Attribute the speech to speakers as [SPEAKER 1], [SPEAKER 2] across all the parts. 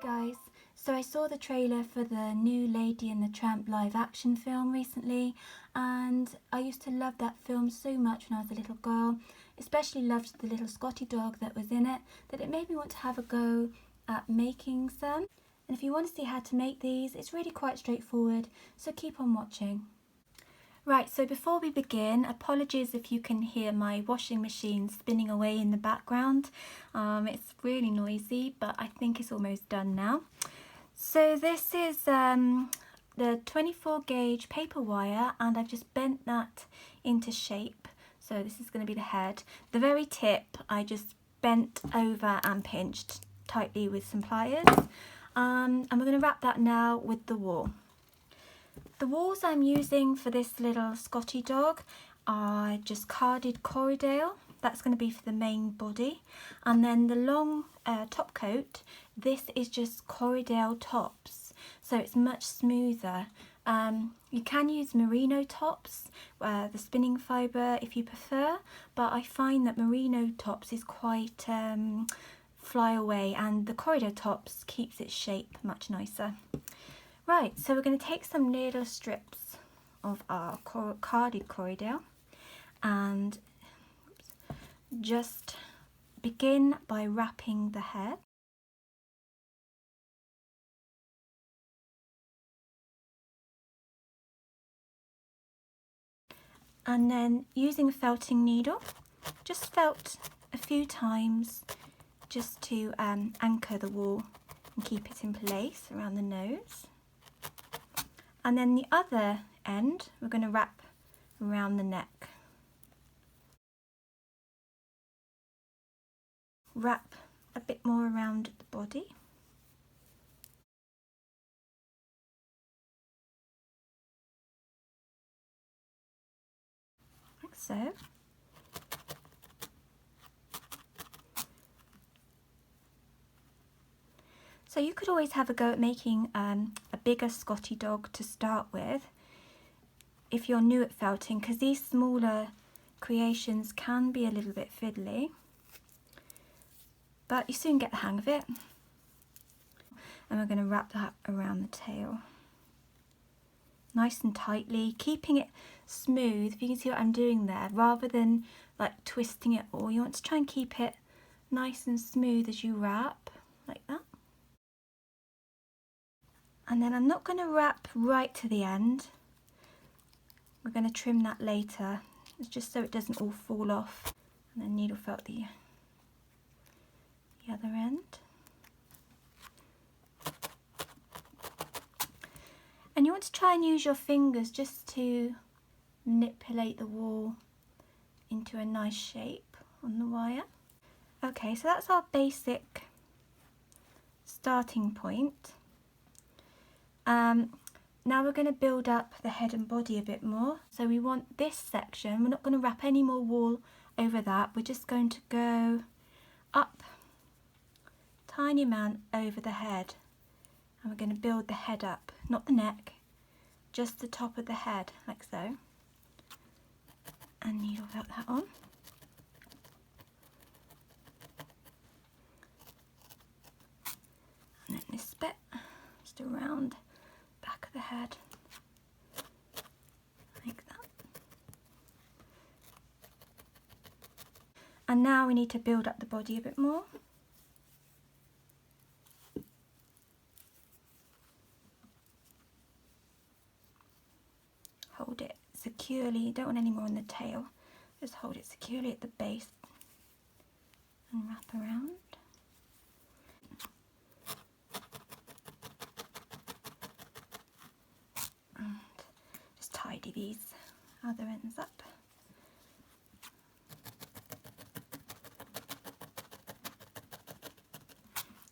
[SPEAKER 1] guys, so I saw the trailer for the new Lady and the Tramp live action film recently, and I used to love that film so much when I was a little girl, especially loved the little Scottie dog that was in it, that it made me want to have a go at making some. And if you want to see how to make these, it's really quite straightforward, so keep on watching. Right, so before we begin, apologies if you can hear my washing machine spinning away in the background. It's really noisy, but I think it's almost done now. So this is the 24 gauge paper wire, and I've just bent that into shape. So this is going to be the head. The very tip I just bent over and pinched tightly with some pliers. And we're going to wrap that now with the wool. The wools I'm using for this little Scottie dog are just carded Corriedale. That's going to be for the main body. And then the long top coat, this is just Corriedale tops. So it's much smoother. You can use merino tops, the spinning fibre if you prefer, but I find that merino tops is quite fly away, and the Corriedale tops keeps its shape much nicer. Right, so we're going to take some little strips of our carded Corriedale and just begin by wrapping the head. And then using a felting needle, just felt a few times just to anchor the wool and keep it in place around the nose. And then the other end, we're going to wrap around the neck. Wrap a bit more around the body. Like so. So you could always have a go at making a bigger Scottie dog to start with if you're new at felting, because these smaller creations can be a little bit fiddly, but you soon get the hang of it. And we're going to wrap that around the tail nice and tightly, keeping it smooth. If you can see what I'm doing there, rather than like twisting it all, you want to try and keep it nice and smooth as you wrap, like that. And then I'm not going to wrap right to the end. We're going to trim that later. It's just so it doesn't all fall off. And then needle felt the other end. And you want to try and use your fingers just to manipulate the wool into a nice shape on the wire. Okay, so that's our basic starting point. Now we're going to build up the head and body a bit more. So we want this section, we're not going to wrap any more wool over that, we're just going to go up tiny amount over the head, and we're going to build the head up, not the neck, just the top of the head, like so, and needle felt that on. And then this bit, just around back of the head, like that. And now we need to build up the body a bit more. Hold it securely, don't want any more on the tail, just hold it securely at the base and wrap around. And just tidy these other ends up.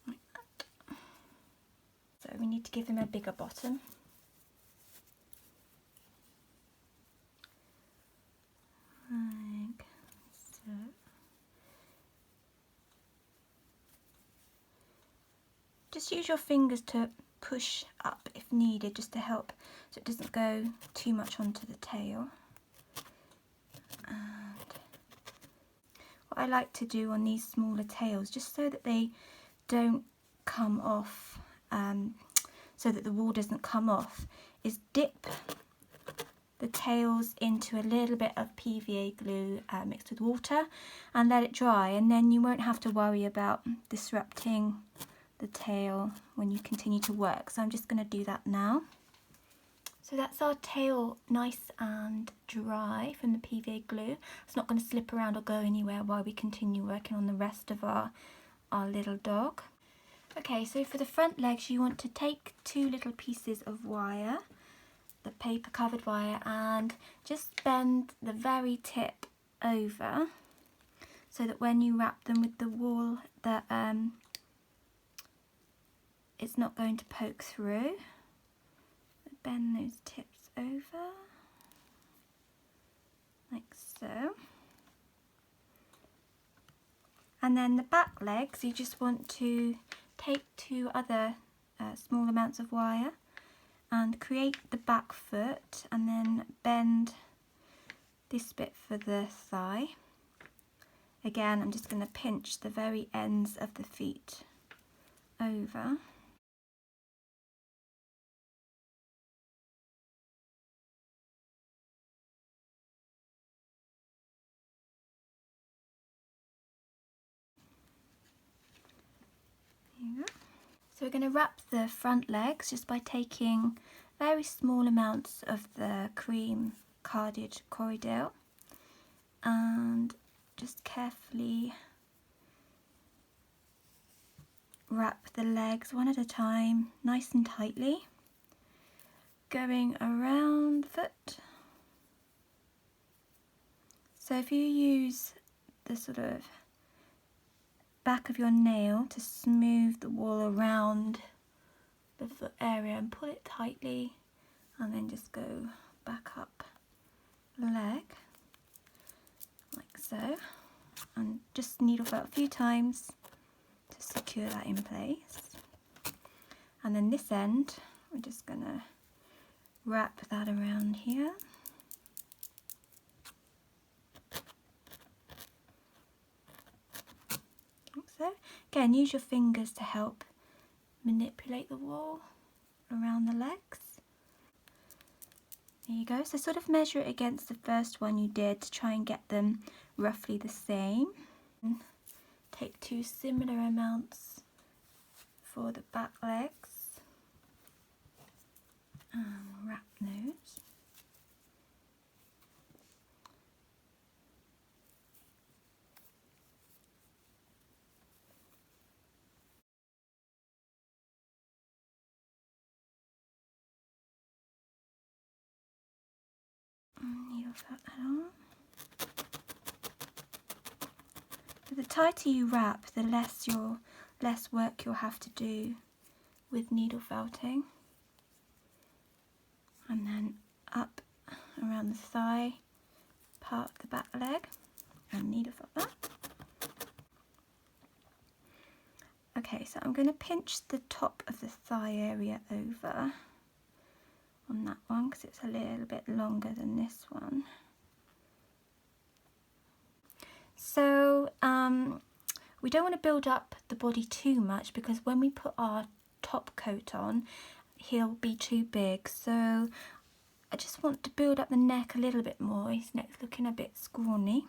[SPEAKER 1] Like that. So we need to give them a bigger bottom. Like so. Just use your fingers to push up if needed, just to help so it doesn't go too much onto the tail. And what I like to do on these smaller tails, just so that they don't come off so that the wool doesn't come off, is dip the tails into a little bit of PVA glue mixed with water and let it dry, and then you won't have to worry about disrupting the tail when you continue to work. So I'm just going to do that now. So that's our tail nice and dry from the PVA glue. It's not going to slip around or go anywhere while we continue working on the rest of our little dog. Okay, so for the front legs you want to take 2 little pieces of wire, the paper covered wire, and just bend the very tip over so that when you wrap them with the wool that it's not going to poke through. Bend those tips over like so. And then the back legs, you just want to take 2 other small amounts of wire and create the back foot, and then bend this bit for the thigh. Again, I'm just going to pinch the very ends of the feet over. There you go. So we're going to wrap the front legs just by taking very small amounts of the cream carded Corriedale and just carefully wrap the legs one at a time, nice and tightly, going around the foot. So if you use the sort of back of your nail to smooth the wool around the foot area and pull it tightly, and then just go back up the leg like so, and just needle felt a few times to secure that in place. And then this end we're just gonna wrap that around here. Like so. Again, use your fingers to help manipulate the wool around the legs. There you go. So sort of measure it against the first one you did to try and get them roughly the same. Take 2 similar amounts for the back legs and wrap those. Needle felt that on. The tighter you wrap, the less work you'll have to do with needle felting. And then up around the thigh, part of the back leg, and needle felt that. Okay, so I'm going to pinch the top of the thigh area over on that one because it's a little bit longer than this one. So we don't want to build up the body too much because when we put our top coat on, he'll be too big. So I just want to build up the neck a little bit more. His neck's looking a bit scrawny.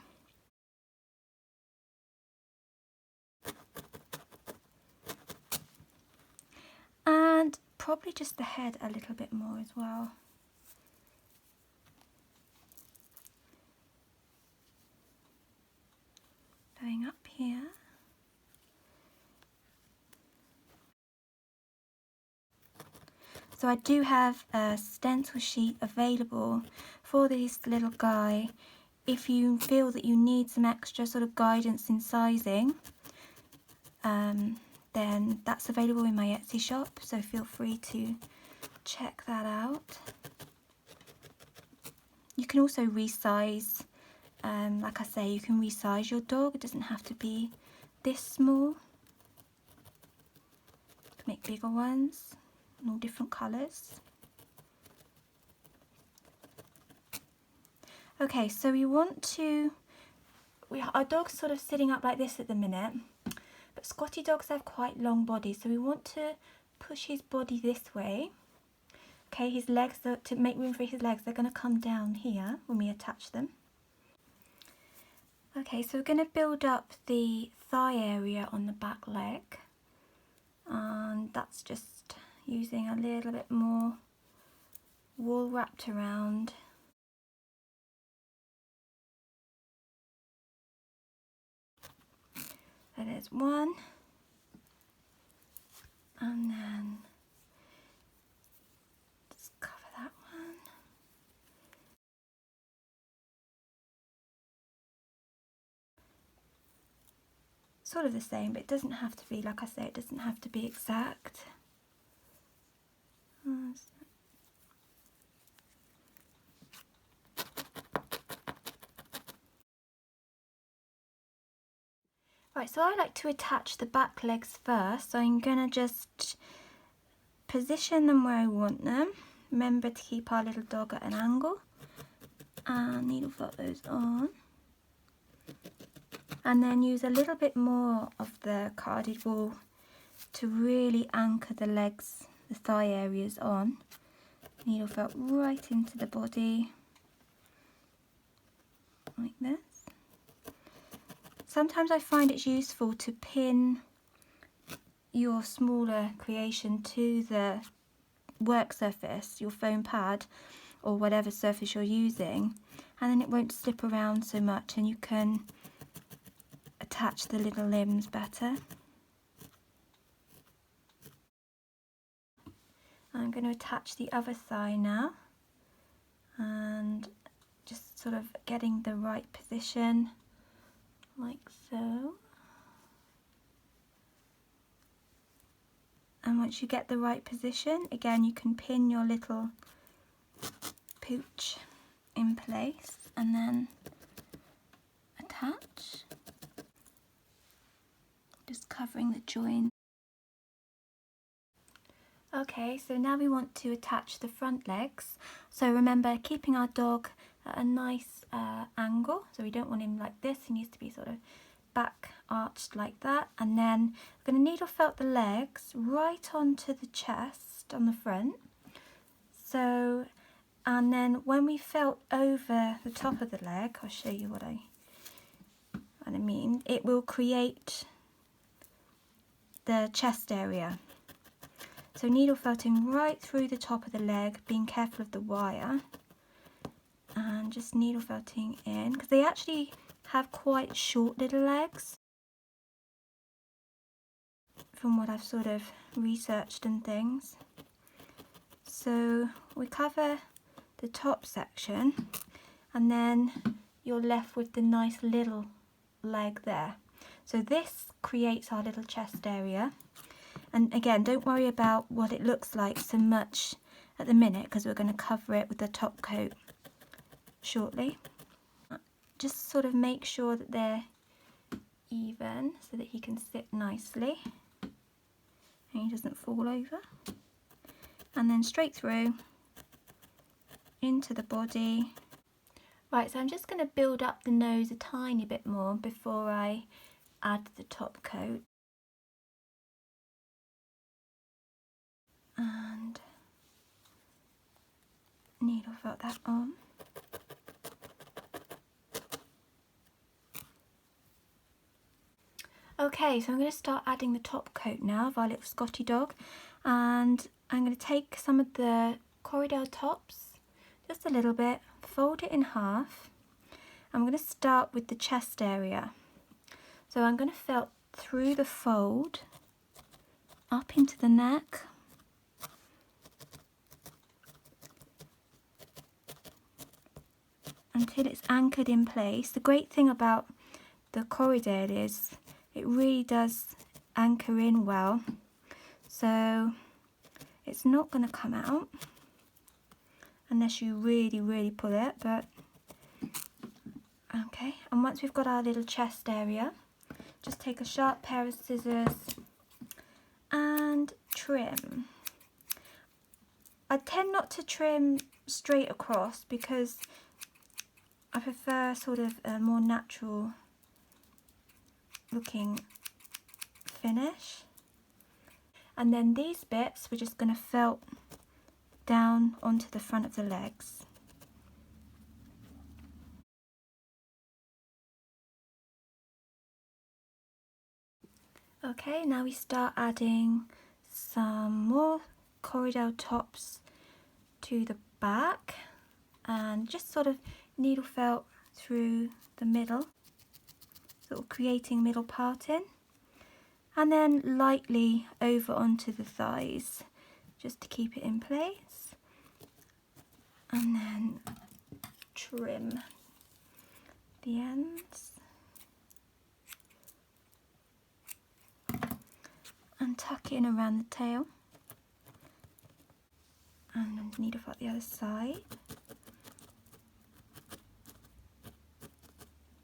[SPEAKER 1] And probably just the head a little bit more as well. Going up here. So I do have a stencil sheet available for this little guy if you feel that you need some extra sort of guidance in sizing. Then that's available in my Etsy shop, so feel free to check that out. You can also resize, like I say, you can resize your dog. It doesn't have to be this small. You can make bigger ones in all different colours. Okay, so we want to, our dog's sort of sitting up like this at the minute, but Scottie dogs have quite long bodies, so we want to push his body this way. Okay, his legs, to make room for his legs, they're going to come down here when we attach them. Okay, so we're going to build up the thigh area on the back leg, and that's just using a little bit more wool wrapped around. So there's one, and then just cover that one. Sort of the same, but it doesn't have to be, like I say, it doesn't have to be exact. Right, so I like to attach the back legs first, so I'm going to just position them where I want them. Remember to keep our little dog at an angle, and needle felt those on. And then use a little bit more of the carded wool to really anchor the legs, the thigh areas on. Needle felt right into the body, like this. Sometimes I find it's useful to pin your smaller creation to the work surface, your foam pad or whatever surface you're using, and then it won't slip around so much and you can attach the little limbs better. I'm going to attach the other thigh now, and just sort of getting the right position, like so. And once you get the right position, again you can pin your little pooch in place and then attach, just covering the join. Okay, so now we want to attach the front legs. So remember, keeping our dog at a nice angle, so we don't want him like this, he needs to be sort of back arched like that. And then we're going to needle felt the legs right onto the chest on the front. So, and then when we felt over the top of the leg, I'll show you what I mean, it will create the chest area. So needle felting right through the top of the leg, being careful of the wire, and just needle felting in, because they actually have quite short little legs from what I've sort of researched and things. So we cover the top section, and then you're left with the nice little leg there. So this creates our little chest area. And again, don't worry about what it looks like so much at the minute, because we're going to cover it with the top coat shortly. Just sort of make sure that they're even so that he can sit nicely and he doesn't fall over. And then straight through into the body. Right, so I'm just going to build up the nose a tiny bit more before I add the top coat. And needle felt that on. Okay, so I'm going to start adding the top coat now of our little Scottie dog, and I'm going to take some of the Corriedale tops, just a little bit, fold it in half. I'm going to start with the chest area. So I'm going to felt through the fold up into the neck, until it's anchored in place. The great thing about the Corriedale is it really does anchor in well, so it's not going to come out unless you really pull it. But okay, and once we've got our little chest area, just take a sharp pair of scissors and trim. I tend not to trim straight across because I prefer sort of a more natural looking finish. And then these bits we're just going to felt down onto the front of the legs. Okay, now we start adding some more corridor tops to the back, and just sort of needle felt through the middle, sort of creating middle parting, and then lightly over onto the thighs just to keep it in place, and then trim the ends and tuck in around the tail, and then needle felt the other side.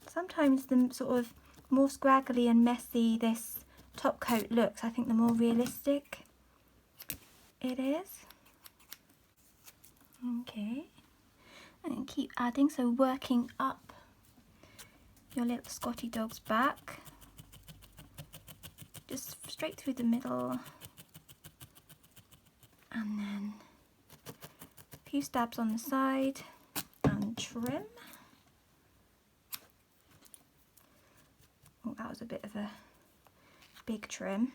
[SPEAKER 1] Sometimes the sort of more scraggly and messy this top coat looks, I think the more realistic it is. Okay, and keep adding, so working up your little Scottie dog's back, just straight through the middle, and then a few stabs on the side and trim. Oh, that was a bit of a big trim.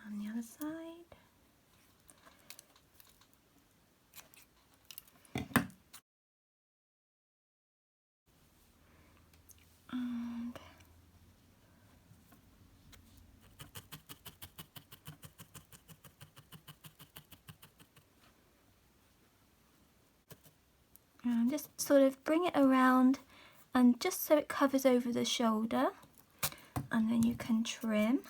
[SPEAKER 1] On the other side. And just sort of bring it around, and just so it covers over the shoulder, and then you can trim.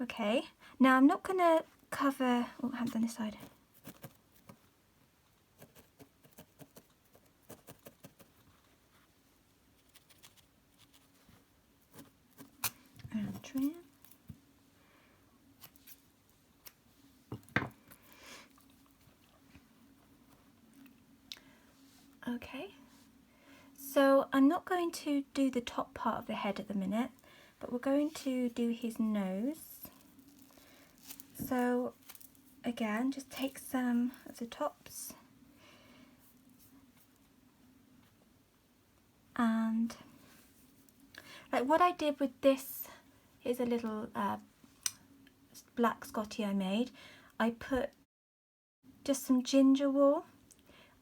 [SPEAKER 1] Okay, now I'm not going to cover, oh, I haven't done this side. And trim. Okay, so I'm not going to do the top part of the head at the minute, but we're going to do his nose. So again, just take some of the tops and like what I did with this is a little black Scottie I made. I put just some ginger wool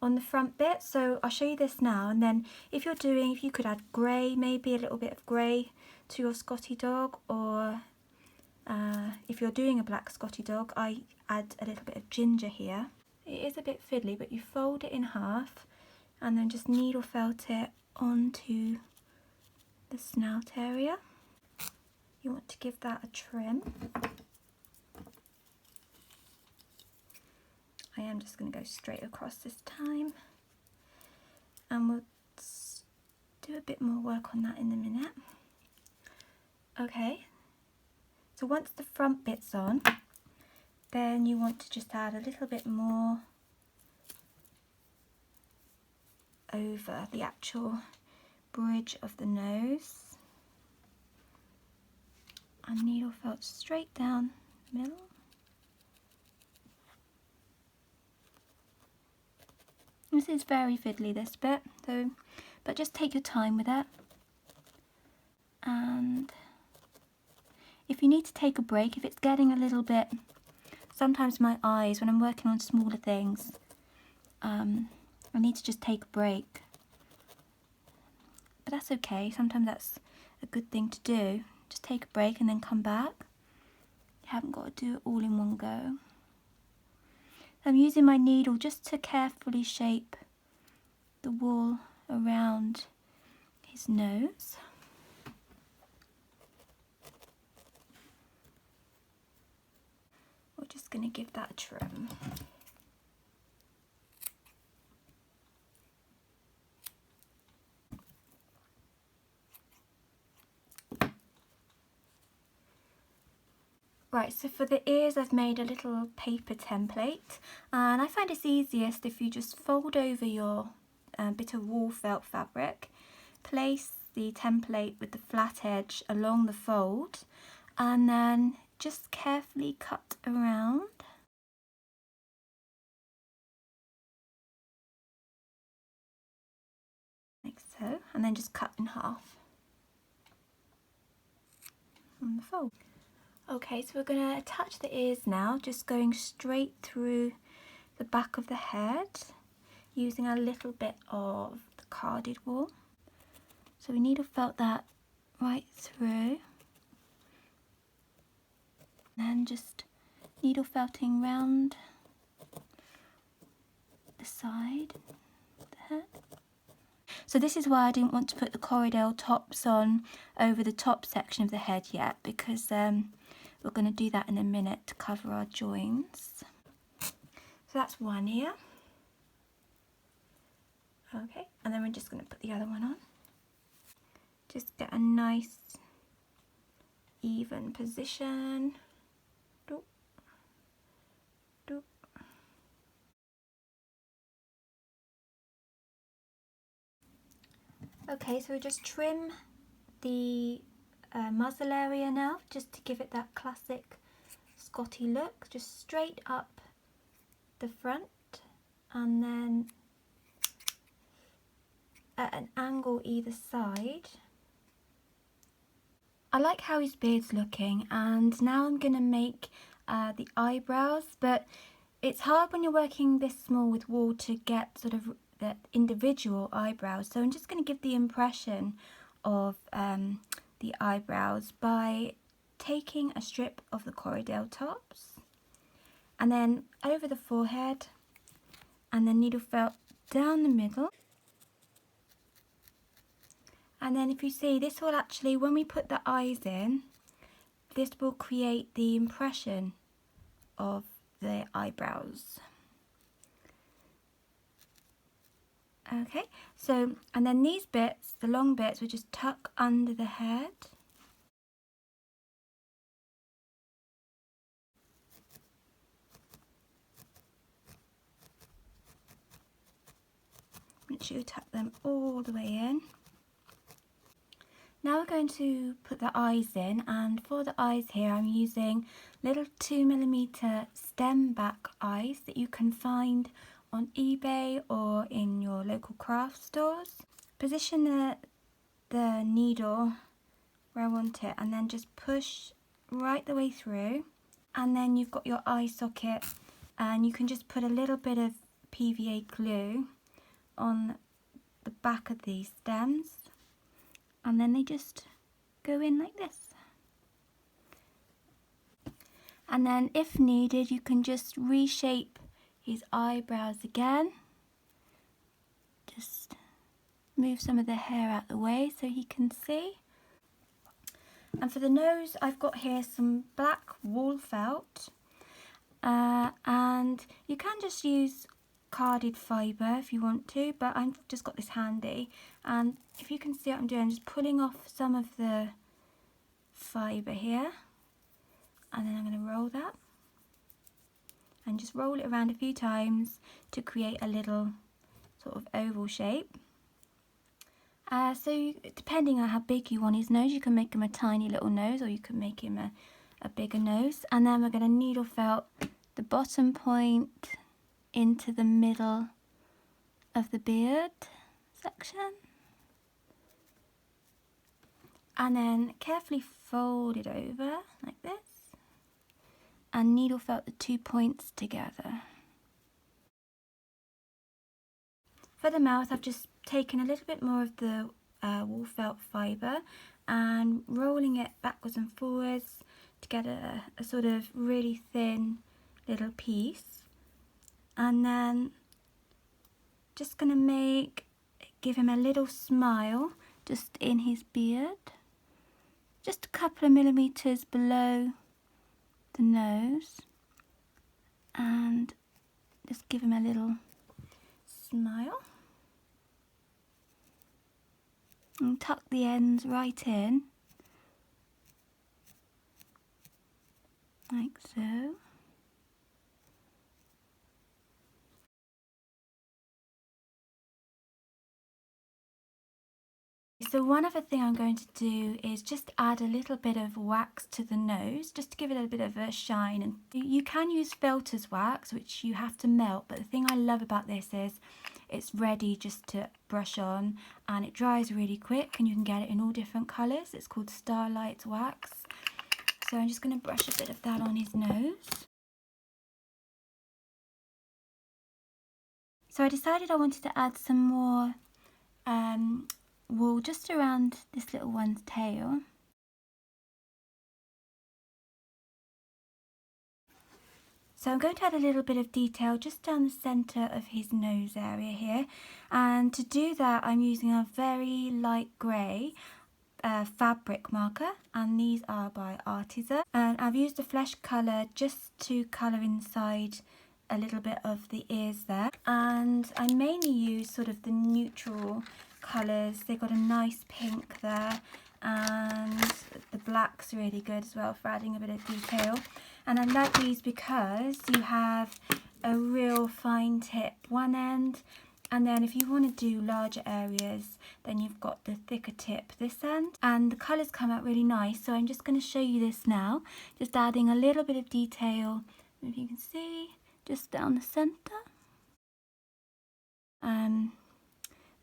[SPEAKER 1] on the front bit, so I'll show you this now, and then if you could add grey, maybe a little bit of grey to your Scottie dog, or if you're doing a black Scottie dog, I add a little bit of ginger here. It is a bit fiddly, but you fold it in half and then just needle felt it onto the snout area. You want to give that a trim. I am just going to go straight across this time, and we'll do a bit more work on that in a minute. Okay, so once the front bit's on, then you want to just add a little bit more over the actual bridge of the nose, and needle felt straight down the middle. This is very fiddly, this bit, so but just take your time with it. And if you need to take a break, if it's getting a little bit, sometimes my eyes, when I'm working on smaller things, I need to just take a break. But that's okay, sometimes that's a good thing to do. Just take a break and then come back. You haven't got to do it all in one go. I'm using my needle just to carefully shape the wool around his nose. We're just going to give that a trim. Right, so for the ears I've made a little paper template, and I find it's easiest if you just fold over your bit of wool felt fabric, place the template with the flat edge along the fold, and then just carefully cut around. Like so, and then just cut in half on the fold. Okay, so we're going to attach the ears now, just going straight through the back of the head using a little bit of the carded wool. So we needle felt that right through, and just needle felting round the side of the head. So this is why I didn't want to put the corridor tops on over the top section of the head yet, because we're going to do that in a minute to cover our joins. So that's one ear. Okay, and then we're just going to put the other one on. Just get a nice even position. Doop, doop. Okay, so we just trim the muzzle area now, just to give it that classic Scottie look, just straight up the front and then at an angle either side. I like how his beard's looking, and now I'm going to make the eyebrows, but it's hard when you're working this small with wool to get sort of the individual eyebrows, so I'm just going to give the impression of the eyebrows by taking a strip of the corridor tops and then over the forehead, and then needle felt down the middle. And then if you see, this will actually, when we put the eyes in, this will create the impression of the eyebrows. Okay, so, and then these bits, the long bits, we just tuck under the head. Make sure you tuck them all the way in. Now we're going to put the eyes in, and for the eyes here I'm using little 2mm stem back eyes that you can find on eBay or in your local craft stores. Position the needle where I want it and then just push right the way through, and then you've got your eye socket, and you can just put a little bit of PVA glue on the back of these stems, and then they just go in like this. And then if needed, you can just reshape his eyebrows again. Just move some of the hair out the way so he can see. And for the nose, I've got here some black wool felt, and you can just use carded fibre if you want to, but I've just got this handy, and if you can see what I'm doing, I'm just pulling off some of the fibre here, and then I'm going to roll that and just roll it around a few times to create a little sort of oval shape. So depending on how big you want his nose, you can make him a tiny little nose, or you can make him a bigger nose. And then we're going to needle felt the bottom point into the middle of the beard section, and then carefully fold it over like this and needle felt the 2 points together. For the mouth, I've just taken a little bit more of the wool felt fibre and rolling it backwards and forwards to get a sort of really thin little piece, and then just going to give him a little smile just in his beard, just a couple of millimetres below the nose, and just give him a little smile and tuck the ends right in. like so. So one other thing I'm going to do is just add a little bit of wax to the nose, just to give it a bit of a shine. And you can use filter's wax, which you have to melt, but the thing I love about this is it's ready just to brush on, and it dries really quick, and you can get it in all different colours. It's called Starlight Wax. So I'm just going to brush a bit of that on his nose. So I decided I wanted to add some more wool just around this little one's tail. So I'm going to add a little bit of detail just down the centre of his nose area here, and to do that I'm using a very light grey fabric marker, and these are by Artisan, and I've used a flesh colour just to colour inside a little bit of the ears there, and I mainly use sort of the neutral colours. They've got a nice pink there, and the black's really good as well for adding a bit of detail. And I like these because you have a real fine tip one end, and then if you want to do larger areas, then you've got the thicker tip this end, and the colours come out really nice. So I'm just going to show you this now, just adding a little bit of detail, if you can see, just down the centre.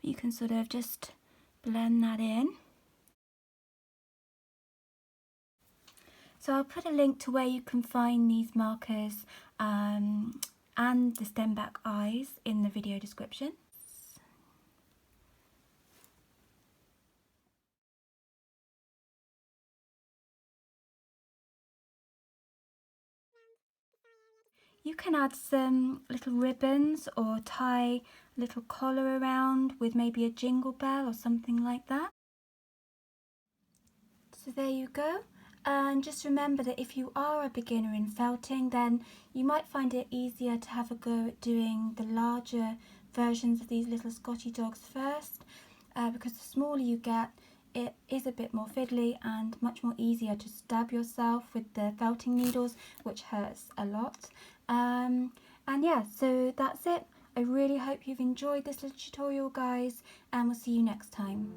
[SPEAKER 1] You can sort of just blend that in. So I'll put a link to where you can find these markers and the stem back eyes in the video description. You can add some little ribbons or tie a little collar around with maybe a jingle bell or something like that. So there you go. And just remember that if you are a beginner in felting, then you might find it easier to have a go at doing the larger versions of these little Scottie dogs first, because the smaller you get, it is a bit more fiddly and much more easier to stab yourself with the felting needles, which hurts a lot. And yeah, so that's it. I really hope you've enjoyed this little tutorial, guys, and we'll see you next time.